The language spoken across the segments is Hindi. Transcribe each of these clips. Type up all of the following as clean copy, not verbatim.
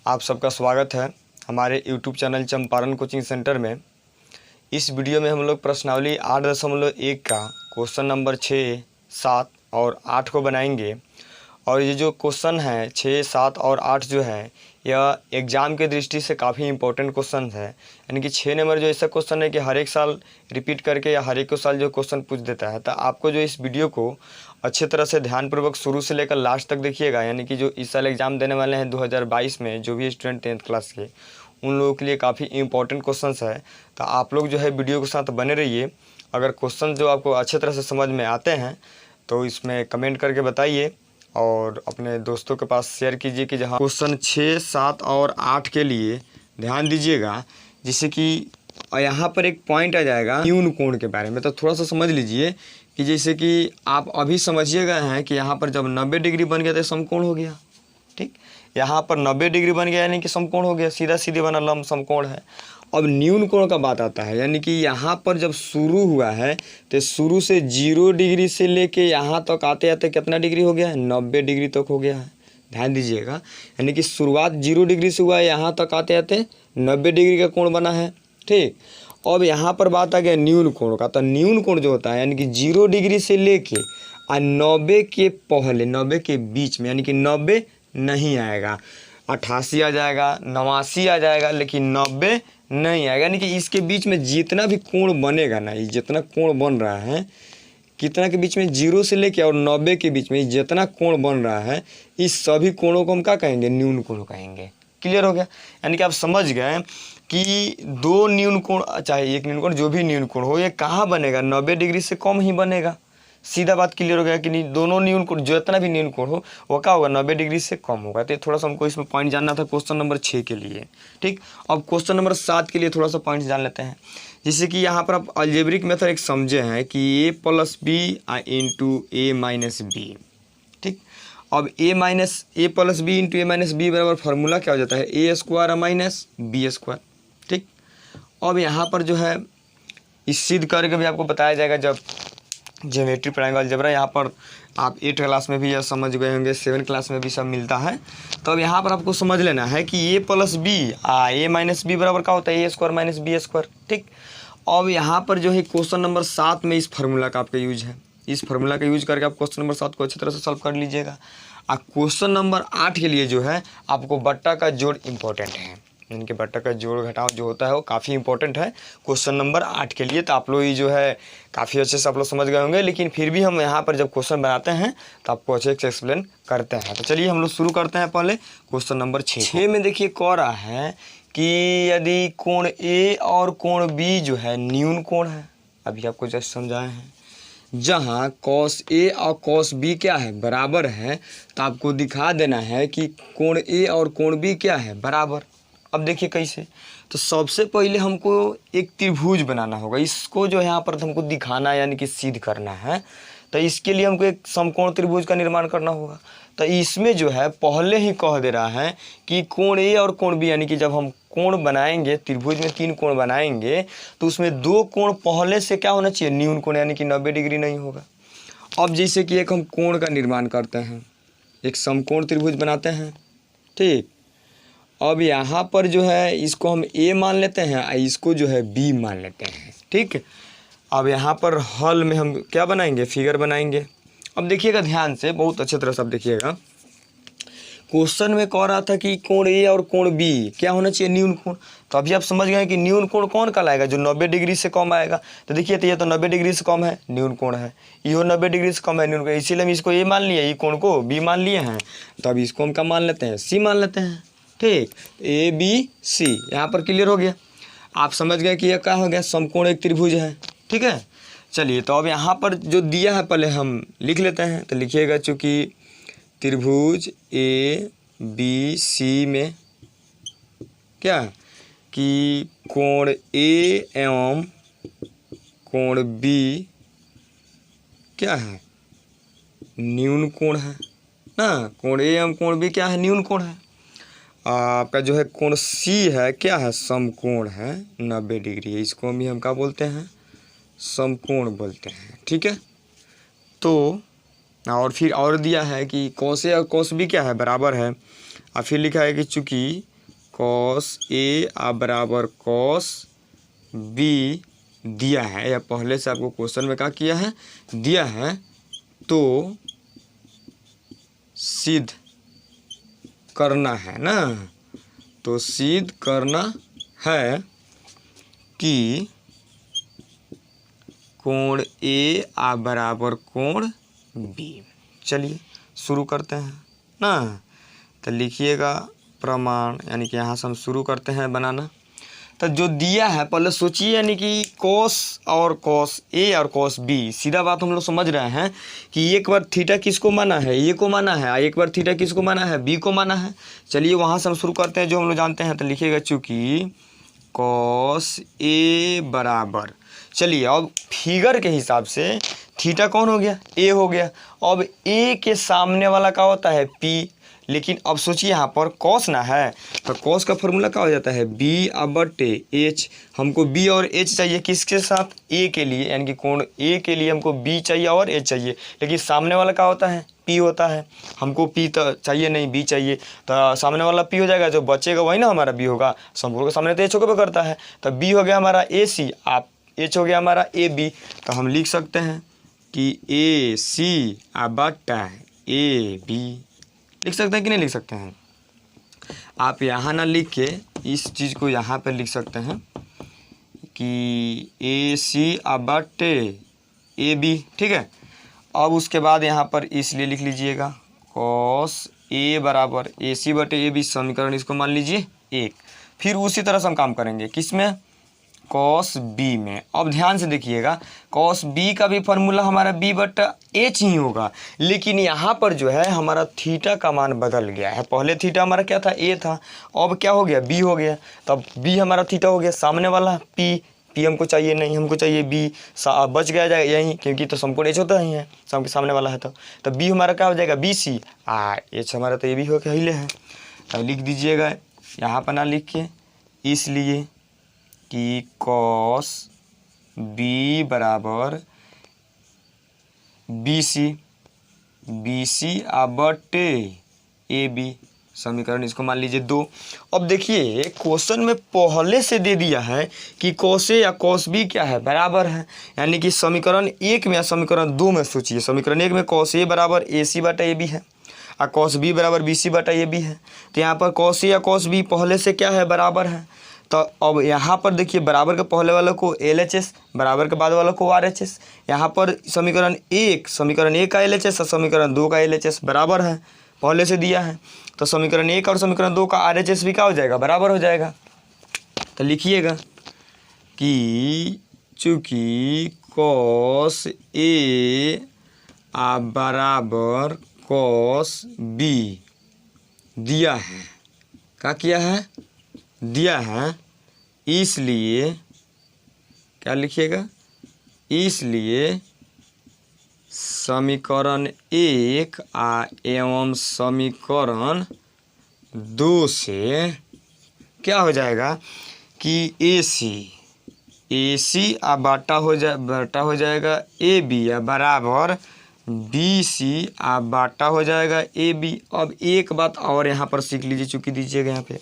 आप सबका स्वागत है हमारे YouTube channel Champaran coaching centre में। इस वीडियो में हम लोग प्रश्नावली 8.1 का क्वेश्चन नंबर 6, 7 और 8 को बनाएंगे। और ये जो क्वेश्चन है 6, 7 और 8 जो है यह एग्ज़ाम के दृष्टि से काफ़ी इंपॉर्टेंट क्वेश्चन है। यानी कि 6 नंबर जो ऐसा क्वेश्चन है कि हर एक साल रिपीट करके या हर एक साल जो क्वेश्चन पूछ देता है। तो आपको जो इस वीडियो को अच्छे तरह से ध्यानपूर्वक शुरू से लेकर लास्ट तक देखिएगा। यानी कि जो इस साल एग्ज़ाम देने वाले हैं 2022 में, जो भी स्टूडेंट 10th क्लास के, उन लोगों के लिए काफ़ी इंपॉर्टेंट क्वेश्चंस है। तो आप लोग जो है वीडियो के साथ बने रहिए। अगर क्वेश्चन जो आपको अच्छे तरह से समझ में आते हैं तो इसमें कमेंट करके बताइए और अपने दोस्तों के पास शेयर कीजिए कि जहाँ क्वेश्चन 6, 7 और 8 के लिए ध्यान दीजिएगा। जिससे कि यहाँ पर एक पॉइंट आ जाएगा न्यून कोण के बारे में। तो थोड़ा सा समझ लीजिए कि जैसे कि आप अभी समझिएगा हैं कि यहाँ पर जब 90 डिग्री बन गया तो समकोण हो गया। ठीक, यहाँ पर 90 डिग्री बन गया यानी कि समकोण हो गया, सीधा सीधे बना लंब समकोण है। अब न्यून कोण का बात आता है, यानी कि यहाँ पर जब शुरू हुआ है तो शुरू से 0 डिग्री से लेके यहाँ तक आते आते कितना डिग्री हो गया है, 90 डिग्री तक हो गया है। ध्यान दीजिएगा, यानी कि शुरुआत 0 डिग्री से हुआ है, यहाँ तक आते आते 90 डिग्री का कोण बना है। ठीक, अब यहाँ पर बात आ गया न्यून कोण का। तो न्यून कोण जो होता है यानी कि 0 डिग्री से लेके 90 के पहले, 90 के बीच में, यानी कि 90 नहीं आएगा, 88 आ जाएगा, 89 आ जाएगा, लेकिन 90 नहीं आएगा। यानी कि इसके बीच में जितना भी कोण बनेगा ना, ये जितना कोण बन रहा है, कितना के बीच में, 0 से लेके और 90 के बीच में जितना कोण बन रहा है, इस सभी कोणों को हम क्या कहेंगे, न्यून कोण कहेंगे। क्लियर हो गया? यानी कि आप समझ गए कि दो न्यून कोण, चाहे एक न्यून कोण, जो भी न्यून कोण हो, ये कहाँ बनेगा, 90 डिग्री से कम ही बनेगा। सीधा बात क्लियर हो गया कि नहीं, दोनों न्यून कोण, जितना भी न्यून कोण हो वो क्या होगा, 90 डिग्री से कम होगा। तो थोड़ा सा हमको इसमें पॉइंट जानना था क्वेश्चन नंबर 6 के लिए। ठीक, अब क्वेश्चन नंबर 7 के लिए थोड़ा सा पॉइंट जान लेते हैं। जैसे कि यहाँ पर आप अलजेब्रिक मेथड एक समझे हैं कि a + b into a - b। ठीक, अब a + b into a - b बराबर फार्मूला क्या हो जाता है, a² - b²। ठीक, अब यहाँ पर जो है इस सिद्ध करके भी आपको बताया जाएगा जब ज्योमेट्री ट्रायंगल अलजेब्रा। यहाँ पर आप 8 क्लास में भी यह समझ गए होंगे, 7 क्लास में भी सब मिलता है। तो अब यहाँ पर आपको समझ लेना है कि a + b a - b बराबर क्या होता है, a² - b²। ठीक, अब यहाँ पर जो है क्वेश्चन नंबर 7 में इस फार्मूला का आपका यूज है। इस फार्मूला का यूज करके आप क्वेश्चन नंबर 7 को अच्छी तरह से सॉल्व कर लीजिएगा। और क्वेश्चन नंबर 8 के लिए जो है आपको बट्टा का जोड़ इम्पोर्टेंट है। इनके बट्टा का जोड़ घटाव जो होता है वो काफ़ी इंपॉर्टेंट है क्वेश्चन नंबर 8 के लिए। तो आप लोग ये जो है काफ़ी अच्छे से आप लोग समझ गए होंगे, लेकिन फिर भी हम यहाँ पर जब क्वेश्चन बनाते हैं तो आपको अच्छे से एक्सप्लेन करते हैं। तो चलिए हम लोग शुरू करते हैं पहले क्वेश्चन नंबर 6 में। देखिए कह रहा है कि यदि कोण ए और कोण बी जो है न्यून कोण है, अभी आपको जस्ट समझाए हैं, जहाँ कॉस ए और कॉस बी क्या है, बराबर है, तो आपको दिखा देना है कि कोण ए और कोण बी क्या है, बराबर। अब देखिए कैसे, तो सबसे पहले हमको एक त्रिभुज बनाना होगा। इसको जो है यहाँ पर हमको दिखाना है, यानी कि सिद्ध करना है। तो इसके लिए हमको एक समकोण त्रिभुज का निर्माण करना होगा। तो इसमें जो है पहले ही कह दे रहा है कि कोण ए और कोण बी, यानी कि जब हम कोण बनाएंगे, त्रिभुज में 3 कोण बनाएंगे, तो उसमें 2 कोण पहले से क्या होना चाहिए, न्यून कोण, यानी कि 90 डिग्री नहीं होगा। अब जैसे कि एक हम कोण का निर्माण करते हैं, एक समकोण त्रिभुज बनाते हैं। ठीक, अब यहाँ पर जो है इसको हम a मान लेते हैं और इसको जो है b मान लेते हैं। ठीक, अब यहाँ पर हल में हम क्या बनाएंगे, फिगर बनाएंगे। अब देखिएगा ध्यान से, बहुत अच्छे तरह से आप देखिएगा। क्वेश्चन में कह रहा था कि कोण a और कोण b क्या होना चाहिए, न्यून कोण। तो अभी आप समझ गए कि न्यून कोण कौन कहलाएगा, जो 90 डिग्री से कम आएगा। तो देखिए, तो ये तो 90 डिग्री से कम है, न्यून कोण है। ये 90 डिग्री से कम है, न्यून कोण। इसीलिए हम इसको a मान लिए, ये कोण को b मान लिए हैं। तो अब इसको हम क्या मान लेते हैं, c मान लेते हैं। ठीक, ए बी सी यहाँ पर क्लियर हो गया। आप समझ गए कि यह क्या हो गया, समकोण एक त्रिभुज है। ठीक है, चलिए तो अब यहाँ पर जो दिया है पहले हम लिख लेते हैं। तो लिखिएगा, चूँकि त्रिभुज ए बी सी में क्या कि कोण ए एवं कोण बी क्या है, न्यून कोण है ना। कोण ए एवं कोण बी क्या है, न्यून कोण है। आपका जो है कोण सी है क्या है, समकोण है, 90 डिग्री है। इसको भी हम क्या बोलते हैं, समकोण बोलते हैं। ठीक है, तो और फिर और दिया है कि कॉस ए और कॉस बी क्या है, बराबर है। और फिर लिखा है कि चूँकि कॉस ए बराबर कॉस बी दिया है, या पहले से आपको क्वेश्चन में क्या किया है, दिया है, तो सिद्ध करना है ना, तो सिद्ध करना है कि कोण ए बराबर कोण बी। चलिए शुरू करते हैं ना, तो लिखिएगा प्रमाण, यानी कि यहाँ से हम शुरू करते हैं बनाना। तो जो दिया है पहले सोचिए, यानी कि कॉस और कॉस ए और कॉस बी, सीधा बात हम लोग समझ रहे हैं कि एक बार थीटा किसको माना है, ए को माना है, एक बार थीटा किसको माना है, बी को माना है। चलिए वहाँ से हम शुरू करते हैं जो हम लोग जानते हैं। तो लिखिएगा चूँकि कॉस ए बराबर, चलिए अब फिगर के हिसाब से थीटा कौन हो गया, ए हो गया। अब ए के सामने वाला क्या होता है, पी, लेकिन अब सोचिए यहाँ पर कॉस ना है, तो कॉस का फॉर्मूला क्या हो जाता है, बी बटे एच। हमको बी और एच चाहिए किसके साथ, ए के लिए, यानी कि कोण ए के लिए हमको बी चाहिए और एच चाहिए, लेकिन सामने वाला क्या होता है, पी होता है। हमको पी तो चाहिए नहीं, बी चाहिए, तो सामने वाला पी हो जाएगा, जो बचेगा वही ना हमारा बी होगा। संपूर्ण के सामने तो एच होकर करता है, तो बी हो गया हमारा ए सी, आप एच हो गया हमारा ए बी। तो हम लिख सकते हैं कि ए सी बटा ए बी, लिख सकते हैं कि नहीं लिख सकते हैं। आप यहाँ ना लिख के इस चीज़ को यहाँ पे लिख सकते हैं कि ए सी बटे ए बी, ठीक है। अब उसके बाद यहाँ पर इसलिए लिख लीजिएगा कॉस ए बराबर ए सी बटे ए बी, समीकरण इसको मान लीजिए एक। फिर उसी तरह से हम काम करेंगे किसमें, कॉस बी में। अब ध्यान से देखिएगा, कॉस बी का भी फॉर्मूला हमारा बी बटा एच ही होगा, लेकिन यहाँ पर जो है हमारा थीटा का मान बदल गया है। पहले थीटा हमारा क्या था, ए था, अब क्या हो गया, बी हो गया। तब बी हमारा थीटा हो गया, सामने वाला पी, पी हमको चाहिए नहीं, हमको चाहिए बी, बच गया जाएगा यहीं, क्योंकि तो संपूर्ण एच होता ही है, सामने वाला है। तो बी हमारा क्या हो जाएगा, बी सी, एच हमारा तो ये भी हो के हिले है। तो लिख दीजिएगा यहाँ पर ना लिख के, इसलिए कि कॉस बी बराबर बी सी बटे ए बी, समीकरण इसको मान लीजिए 2। अब देखिए क्वेश्चन में पहले से दे दिया है कि कॉस ए या कॉस बी क्या है, बराबर है, यानी कि समीकरण 1 में या समीकरण 2 में सोचिए। समीकरण 1 में कॉस ए बराबर ए सी बटा ए बी है और कॉस बी बराबर बी सी बटा ए बी है। तो यहाँ पर कॉस ए या कॉस बी पहले से क्या है, बराबर है। तो अब यहाँ पर देखिए बराबर के पहले वालों को LHS, बराबर के बाद वालों को RHS। यहाँ पर समीकरण 1 का LHS और समीकरण 2 का LHS बराबर है, पहले से दिया है। तो समीकरण 1 और समीकरण 2 का RHS भी क्या हो जाएगा, बराबर हो जाएगा। तो लिखिएगा कि चूँकि कॉस ए बराबर कॉस बी दिया है, क्या किया है, दिया है, इसलिए क्या लिखिएगा, इसलिए समीकरण 1 एवं समीकरण 2 से क्या हो जाएगा कि ए सी बाटा हो जाएगा ए बी बराबर बी सी बाटा हो जाएगा ए बी। अब एक बात और यहाँ पर सीख लीजिए, चूँकि दीजिएगा यहाँ पे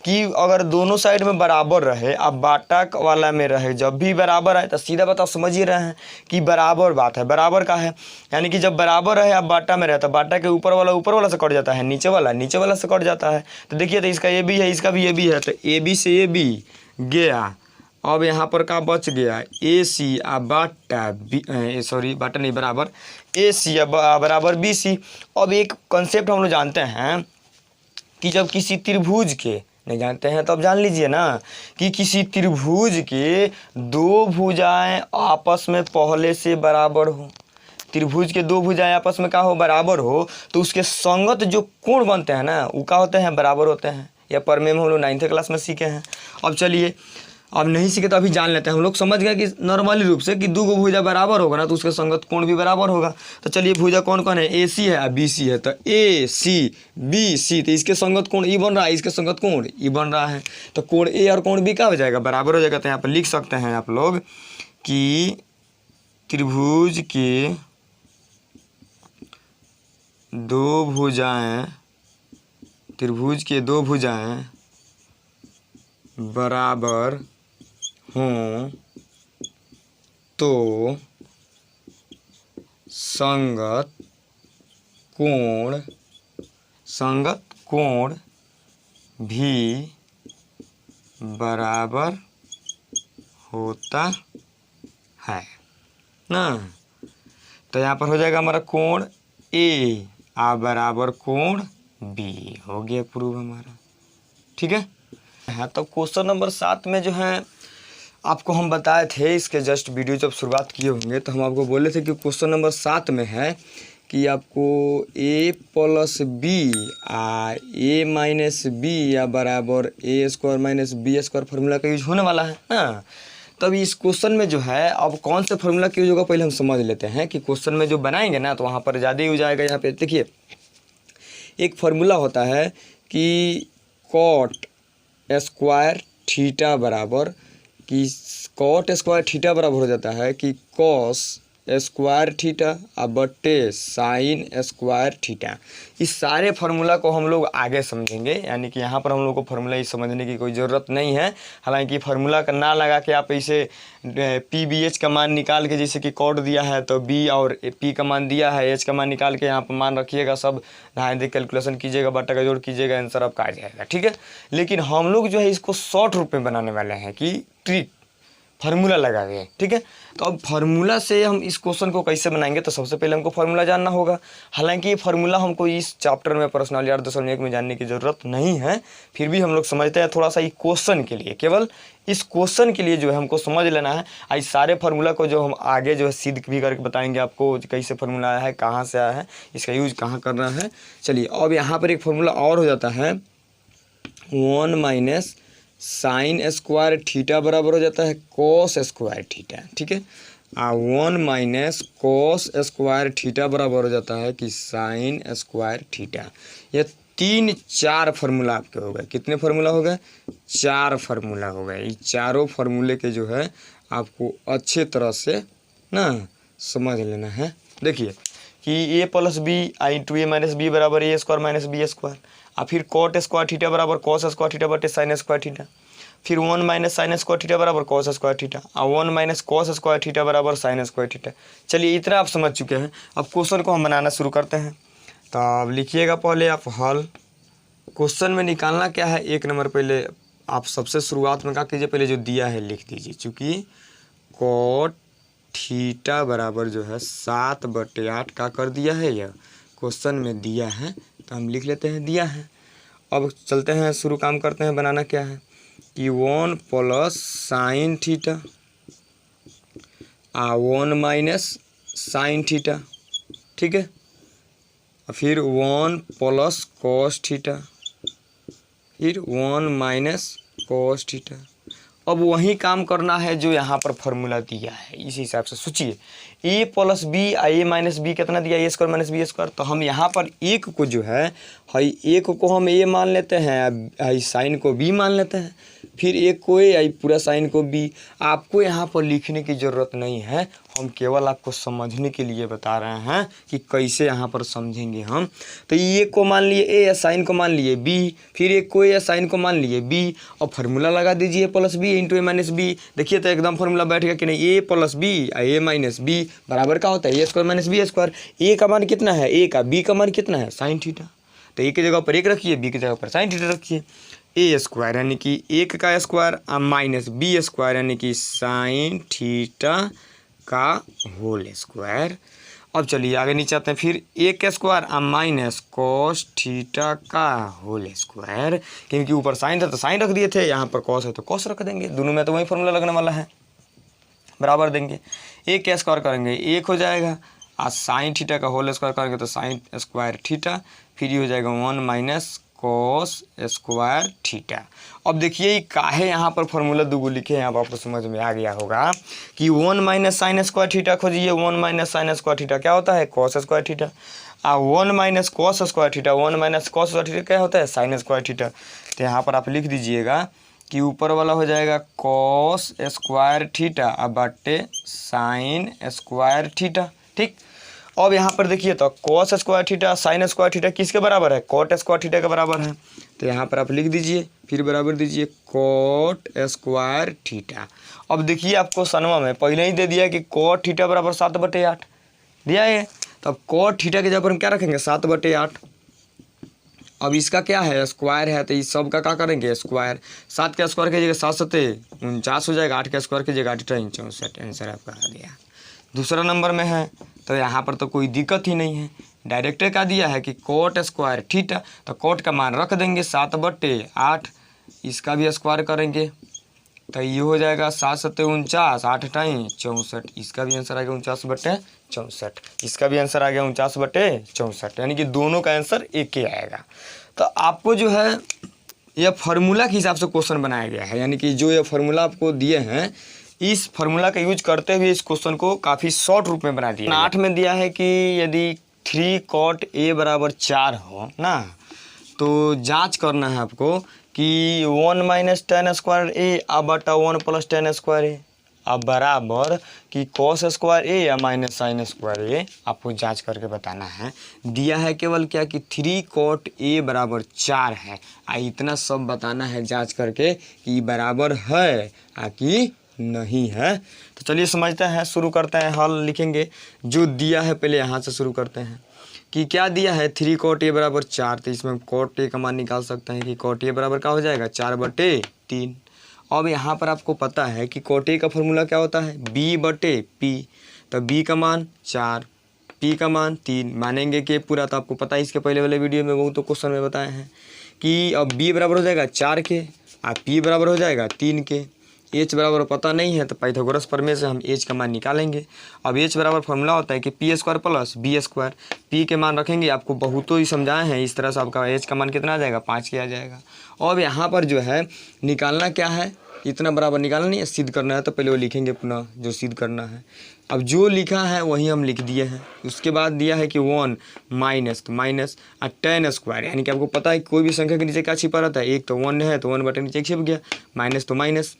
कि अगर दोनों साइड में बराबर रहे, अब बाटा वाला में रहे, जब भी बराबर है तो सीधा बात आप समझ ही रहे हैं कि बराबर बात है, बराबर का है, यानी कि जब बराबर है अब बाटा में रहता है, बाटा के ऊपर वाला से कट जाता है, नीचे वाला से कट जाता है। तो देखिए, तो इसका ए बी है, इसका भी ए बी है, तो ए बी से ए बी गया। अब यहाँ पर क्या बच गया, ए सी बाटा बी, सॉरी बाटा नहीं, बराबर ए सी बराबर बी सी। अब एक कॉन्सेप्ट हम लोग जानते हैं कि जब किसी त्रिभुज के, नहीं जानते हैं तो अब जान लीजिए ना, कि किसी त्रिभुज के दो भुजाएं आपस में पहले से बराबर हो, त्रिभुज के दो भुजाएं आपस में क्या हो, बराबर हो, तो उसके संगत जो कोण बनते हैं ना, वो क्या होते हैं, बराबर होते हैं। या परमे में हम लोग 9th क्लास में सीखे हैं। अब चलिए, अब नहीं सीखे तो अभी जान लेते हैं। हम लोग समझ गए कि नॉर्मली रूप से कि दो गो भुजा बराबर होगा ना, तो उसके संगत कोण भी बराबर होगा। तो चलिए, भुजा कौन कौन है, ए सी है और बी सी है, तो ए सी बी सी, तो इसके संगत कोण ई बन रहा है, इसके संगत कोण ई बन रहा है, तो कोण ए और कोण बी क्या हो जाएगा, बराबर हो जाएगा। तो यहाँ पर लिख सकते हैं आप लोग कि त्रिभुज के दो भुजाएं बराबर हों तो संगत कोण भी बराबर होता है ना। तो यहाँ पर हो जाएगा हमारा कोण ए बराबर कोण बी, हो गया प्रूव हमारा। ठीक है। हाँ, तो क्वेश्चन नंबर 7 में जो है आपको हम बताए थे, इसके जस्ट वीडियो जब शुरुआत किए होंगे तो हम आपको बोले थे कि क्वेश्चन नंबर 7 में है कि आपको a plus B a minus B या बराबर a square minus B square formula का यूज होने वाला है ना। तब इस क्वेश्चन में जो है अब कौन सा फार्मूला का यूज होगा पहले हम समझ लेते हैं कि क्वेश्चन में जो बनाएंगे ना तो वहाँ पर ज़्यादा यूज आएगा। यहाँ पे देखिए एक फार्मूला होता है कि कॉट स्क्वायर थीटा बराबर कि कॉट स्क्वायर थीटा बराबर हो जाता है कि कॉस स्क्वायर थीटा बटे साइन स्क्वायर थीटा। इस सारे फार्मूला को हम लोग आगे समझेंगे, यानी कि यहाँ पर हम लोग को फार्मूला ये समझने की कोई ज़रूरत नहीं है। हालांकि फार्मूला का ना लगा के आप इसे पी बी एच का मान निकाल के, जैसे कि कॉट दिया है तो बी और पी का मान दिया है, एच का मान निकाल के यहाँ पर मान रखिएगा, सब ध्यान दे कैलकुलेशन कीजिएगा, बटा का जोड़ कीजिएगा, आंसर आपका आ जाएगा। ठीक है। लेकिन हम लोग जो है इसको शॉर्ट रूप में बनाने वाले हैं कि ट्रिक फार्मूला लगा के। ठीक है। तो अब फार्मूला से हम इस क्वेश्चन को कैसे बनाएंगे, तो सबसे पहले हमको फार्मूला जानना होगा। हालांकि ये फार्मूला हमको इस चैप्टर में पर्सनल 8.1 में जानने की ज़रूरत नहीं है, फिर भी हम लोग समझते हैं थोड़ा सा ये क्वेश्चन के लिए, केवल इस क्वेश्चन के लिए जो है हमको समझ लेना है। इस सारे फार्मूला को जो हम आगे जो है सिद्ध भी करके बताएंगे आपको, कैसे फार्मूला आया है, कहाँ से आया है, इसका यूज कहाँ करना है। चलिए अब यहाँ पर एक फार्मूला और हो जाता है 1 माइनस साइन स्क्वायर थीटा बराबर हो जाता है कॉस स्क्वायर थीटा। ठीक है। 1 माइनस कॉस स्क्वायर थीटा बराबर हो जाता है कि साइन स्क्वायर थीटा। ये 3-4 फार्मूला आपके हो गए। कितने फार्मूला हो गए? 4 फार्मूला हो गए। ये चारों फार्मूले के जो है आपको अच्छे तरह से ना समझ लेना है। देखिए कि a plus B into A minus B बराबर A square minus B square, और फिर कॉट स्क्वायर थीटा बराबर कॉस स्क्वायर थीटा बटे साइन स्क्वायर थीटा, फिर 1 माइनस साइन स्क्वायर थीटा बराबर कॉस स्क्वायर थीटा, और 1 माइनस कॉस स्क्वायर थीटा बराबर साइन स्क्वायर थीटा। चलिए इतना आप समझ चुके हैं। अब क्वेश्चन को हम बनाना शुरू करते हैं। तो अब लिखिएगा पहले आप हल। क्वेश्चन में निकालना क्या है, 1 नंबर पहले आप सबसे शुरुआत में क्या कीजिए, पहले जो दिया है लिख दीजिए। चूँकि कॉट थीटा बराबर जो है 7/8 का कर दिया है, यह क्वेश्चन में दिया है तो हम लिख लेते हैं दिया है। अब चलते हैं शुरू काम करते हैं। बनाना क्या है कि 1 plus sine theta 1 minus sine theta. ठीक है। फिर 1 प्लस कॉस थीटा, फिर 1 माइनस कॉस थीटा। अब वही काम करना है जो यहाँ पर फार्मूला दिया है, इस हिसाब से सोचिए। a plus B A minus B कितना दिया, A square minus B square. तो हम यहाँ पर एक को जो है एक को हम a मान लेते हैं, साइन को b मान लेते हैं, फिर एक को a पूरा साइन को b। आपको यहाँ पर लिखने की ज़रूरत नहीं है, हम केवल आपको समझने के लिए बता रहे हैं कि कैसे यहाँ पर समझेंगे हम। तो ये को मान लिए a या साइन को मान लिए b, फिर एक को a या साइन को मान लिए b, और फार्मूला लगा दीजिए plus B into A minus B. देखिए तो एकदम फार्मूला बैठेगा कि नहीं, a plus B A minus B बराबर का होता है A square minus B square. A का मान कितना है, ए का, बी का मान कितना है साइन थीटा। तो ए की जगह पर 1 रखिए, बी की जगह पर साइन थीटा रखिए। ए स्क्वायर यानी कि 1 का स्क्वायर माइनस बी स्क्वायर यानी कि साइन थीटा का होल स्क्वायर। अब चलिए आगे नीचे आते हैं। फिर 1 स्क्वायर माइनस कॉस थीटा का होल स्क्वायर, क्योंकि ऊपर साइन था तो साइन रख दिए थे, यहाँ पर कॉस है तो कॉस रख देंगे, दोनों में तो वही फार्मूला लगने वाला है, बराबर देंगे। 1 का स्क्वायर करेंगे 1 हो जाएगा, और साइन थीटा का होल स्क्वायर करेंगे तो साइन स्क्वायर थीटा, फिर ये हो जाएगा 1 माइनस कॉस स्क्वायर थीटा। अब देखिए काहे यहाँ पर फार्मूला दूगो लिखे हैं, अब आपको समझ में आ गया होगा कि 1 माइनस साइन स्क्वायर थीटा खोजिए। 1 माइनस साइन स्क्वायर थीटा क्या होता है, कॉस स्क्वायर थीटा, और 1 minus cos square theta, 1 minus cos square theta क्या होता है, साइन स्क्वायर थीटा। तो यहाँ पर आप लिख दीजिएगा कि ऊपर वाला हो जाएगा कॉस स्क्वायर थीटा बटे साइन स्क्वायर थीटा। ठीक। अब यहाँ पर देखिए तो cos square theta sine square theta किसके बराबर है, कॉट स्क्वायर थीटा के बराबर है। तो तो यहाँ पर आप लिख दीजिए, फिर बराबर दीजिए कॉट स्क्वायर थीटा। अब देखिए आपको सनवा में पहले ही दे दिया कि कॉट थीटा बराबर 7/8 दिया है। तो अब कॉट थीटा के जगह पर हम क्या रखेंगे 7/8। अब इसका क्या है स्क्वायर है, तो इस सब का क्या करेंगे स्क्वायर। 7 के स्क्वायर की जगह 7 सते 49 हो जाएगा, 8 के स्क्वायर की जगह 8 64, आंसर आपका आ गया। दूसरा नंबर में है तो यहाँ पर तो कोई दिक्कत ही नहीं है, डायरेक्ट क्या दिया है कि कोट स्क्वायर थीटा, तो कोट का मान रख देंगे 7/8, इसका भी स्क्वायर करेंगे तो ये हो जाएगा 7 सत्ते 49, 8 टाइम 64, इसका भी आंसर आ गया 49/64, इसका भी आंसर आ गया 49/64, यानी कि दोनों का आंसर एक ही आएगा। तो आपको जो है यह फार्मूला के हिसाब से क्वेश्चन बनाया गया है, यानी कि जो ये फार्मूला आपको दिए हैं इस फार्मूला का यूज करते हुए इस क्वेश्चन को काफ़ी शॉर्ट रूप में बना दिया। 8 में दिया है कि यदि 3 cot A बराबर 4 हो ना, तो जांच करना है आपको कि 1 - tan स्क्वायर A अब बटा 1 + tan स्क्वायर A अब बराबर कि cos स्क्वायर A या माइनस sin स्क्वायर A, आपको जांच करके बताना है। दिया है केवल क्या कि 3 cot A बराबर 4 है, इतना सब बताना है जांच करके कि बराबर है कि नहीं है। तो चलिए समझते हैं, शुरू करते हैं, हल लिखेंगे। जो दिया है पहले यहाँ से शुरू करते हैं कि क्या दिया है 3 cot A बराबर 4, तो इसमें हम cot A का मान निकाल सकते हैं कि cot A बराबर क्या हो जाएगा 4/3। अब यहाँ पर आपको पता है कि cot A का फॉर्मूला क्या होता है B/P, तो B का मान 4, P का मान 3 मानेंगे कि पूरा, तो आपको पता है इसके पहले वाले वीडियो में बहुत तो क्वेश्चन में बताए हैं कि अब B बराबर हो जाएगा 4 के और P बराबर हो जाएगा 3 के। H बराबर पता नहीं है तो पाइथागोरस प्रमेय से हम H का मान निकालेंगे। अब H बराबर फॉर्मूला होता है कि P² + B स्क्वायर, P के मान रखेंगे, आपको बहुतों ही समझाए हैं, इस तरह से आपका H का मान कितना आ जाएगा 5 के आ जाएगा। अब यहाँ पर जो है निकालना क्या है, इतना बराबर निकालना नहीं है, सिद्ध करना है, तो पहले वो लिखेंगे पुनः जो सिद्ध करना है। अब जो लिखा है वही हम लिख दिए हैं। उसके बाद दिया है कि 1 माइनस tan स्क्वायर, यानी कि आपको पता है कोई भी संख्या के नीचे क्या छिपा रहता है, एक तो 1 है तो 1 बटे नीचे छिप गया, माइनस तो माइनस।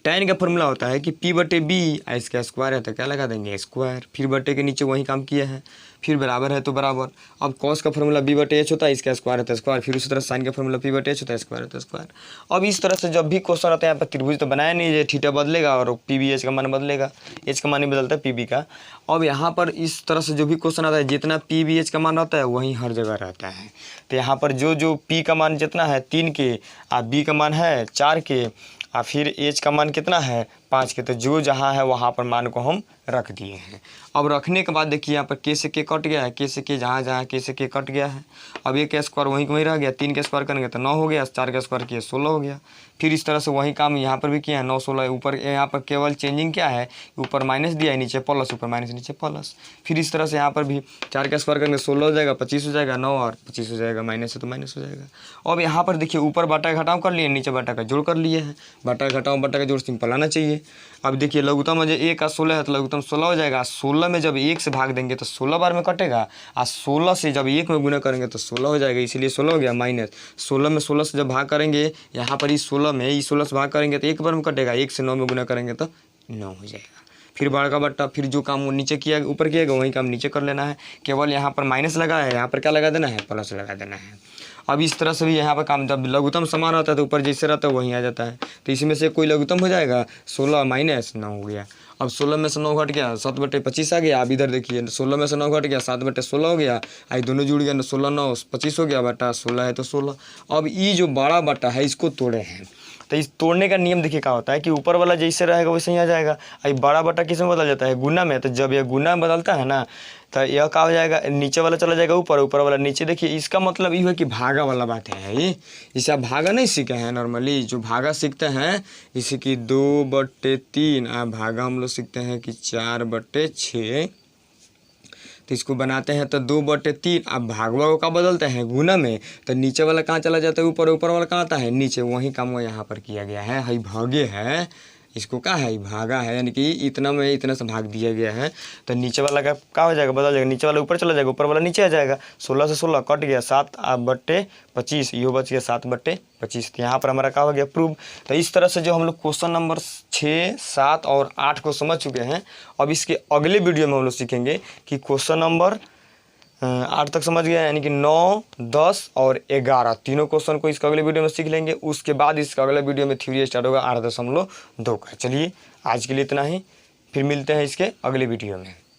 tan का फॉर्मूला होता है कि P/B, इसका स्क्वायर है तो क्या लगा देंगे स्क्वायर, फिर बटे के नीचे वही काम किया है, फिर बराबर है तो बराबर। अब cos का फॉर्मूला B/H होता है, इसका स्क्वायर है तो स्क्वायर, फिर उसी तरह साइन का फॉर्मूला P/H होता है, स्क्वायर है तो स्क्वायर। अब इस तरह से जब भी क्वेश्चन आता है यहाँ पर त्रिभुज तो बनाया नहीं, ये थीटा बदलेगा और PBH का मान बदलेगा, H का मान नहीं बदलता PB का। अब यहाँ पर इस तरह से जो भी क्वेश्चन आता है जितना PBH का मान रहता है वही हर जगह रहता है। तो यहाँ पर जो P का मान जितना है 3 के और B का मान है 4 के और फिर H का मान कितना है 5 के, तो जो जहाँ है वहाँ पर मान को हम रख दिए हैं। अब रखने के बाद देखिए यहाँ पर K से K कट गया है, K से K जहाँ K से K कट गया है। अब ये का स्क्वायर वहीं वहीं रह गया, 3 के स्क्वायर करेंगे तो 9 हो गया, 4 का स्क्वायर किया 16 हो गया। फिर इस तरह से वही काम यहाँ पर भी किया है, 9 16, ऊपर यहाँ पर केवल चेंजिंग क्या है, ऊपर माइनस दिया है, नीचे प्लस, ऊपर माइनस नीचे प्लस। फिर इस तरह से यहाँ पर भी 4 का स्क्वायर करेंगे 16 हो जाएगा, 25 हो जाएगा, 9 और 25 हो जाएगा, माइनस है तो माइनस हो जाएगा। अब यहाँ पर देखिए ऊपर बटा घटाव कर लिए, नीचे बटा का जोड़ कर लिए हैं, बटा घटाव बटा का जोड़ सिंपल आना चाहिए। अब देखिए लघुत्तम जो 1 का 16 है तो लघुत्तम 16 हो जाएगा, 16 में जब 1 से भाग देंगे तो 16 बार में कटेगा, और 16 से जब 1 में गुना करेंगे तो 16 हो जाएगा, इसीलिए 16 हो गया। माइनस 16 में 16 से जब भाग करेंगे, यहाँ पर इस 16 में इस 16 से भाग करेंगे तो 1 बार में कटेगा, 1 से 9 में गुना करेंगे तो 9 हो जाएगा। फिर बड़ा का बट्टा, फिर जो काम वो नीचे किया ऊपर किएगा वही काम नीचे कर लेना है, केवल यहाँ पर माइनस लगा है, यहाँ पर क्या लगा देना है प्लस लगा देना है। अब इस तरह से भी यहाँ पर काम, जब लघुत्तम समान होता है तो ऊपर जैसे रहता है वहीं आ जाता है, तो इसमें से कोई लघुत्तम हो जाएगा, 16 माइनस 9 हो गया। अब 16 में से 9 घट गया, 7/25 आ गया। अब इधर देखिए 16 में से 9 घट गया, 7/16 हो गया, आई दोनों जुड़ गया, 16 9 25 हो गया, बटा 16 है तो 16। अब ये जो बड़ा बटा है इसको तोड़े हैं, तो इस तोड़ने का नियम देखिए क्या होता है कि ऊपर वाला जैसे रहेगा वैसे ही आ जाएगा, आई बड़ा बटा किस में बदल जाता है गुना में, तो जब यह गुना में बदलता है ना तो यह क्या हो जाएगा, नीचे वाला चला जाएगा ऊपर, ऊपर वाला नीचे। देखिए इसका मतलब ये है कि भागा वाला बात है, ये इसे आप भागा नहीं सीखे हैं, नॉर्मली जो भागा सीखते हैं इसे कि 2/3, भागा हम लोग सीखते हैं कि 4/6, तो इसको बनाते हैं तो 2/3। अब भागवा को क्या बदलते हैं गुना में, तो नीचे वाला कहाँ चला जाता है ऊपर, ऊपर वाला कहाँ आता है नीचे, वही काम वो यहाँ पर किया गया है। हई भागे है, इसको क्या है भागा है, यानी कि इतना में इतना से भाग दिया गया है, तो नीचे वाला का क्या हो जाएगा बदल जाएगा, नीचे वाला ऊपर चला जाएगा, ऊपर वाला नीचे आ जाएगा। 16 से 16 कट गया, 7/25, यो बच गया 7/25। तो यहाँ पर हमारा क्या हो गया प्रूव। तो इस तरह से जो हम लोग क्वेश्चन नंबर 6 7 और 8 को समझ चुके हैं। अब इसके अगले वीडियो में हम लोग सीखेंगे कि क्वेश्चन नंबर 8 तक समझ गया, यानी कि 9, 10 और 11 तीनों क्वेश्चन को इसका अगले वीडियो में सीख लेंगे। उसके बाद इसका अगला वीडियो में थ्योरी स्टार्ट होगा 8.2 का। चलिए आज के लिए इतना ही, फिर मिलते हैं इसके अगले वीडियो में।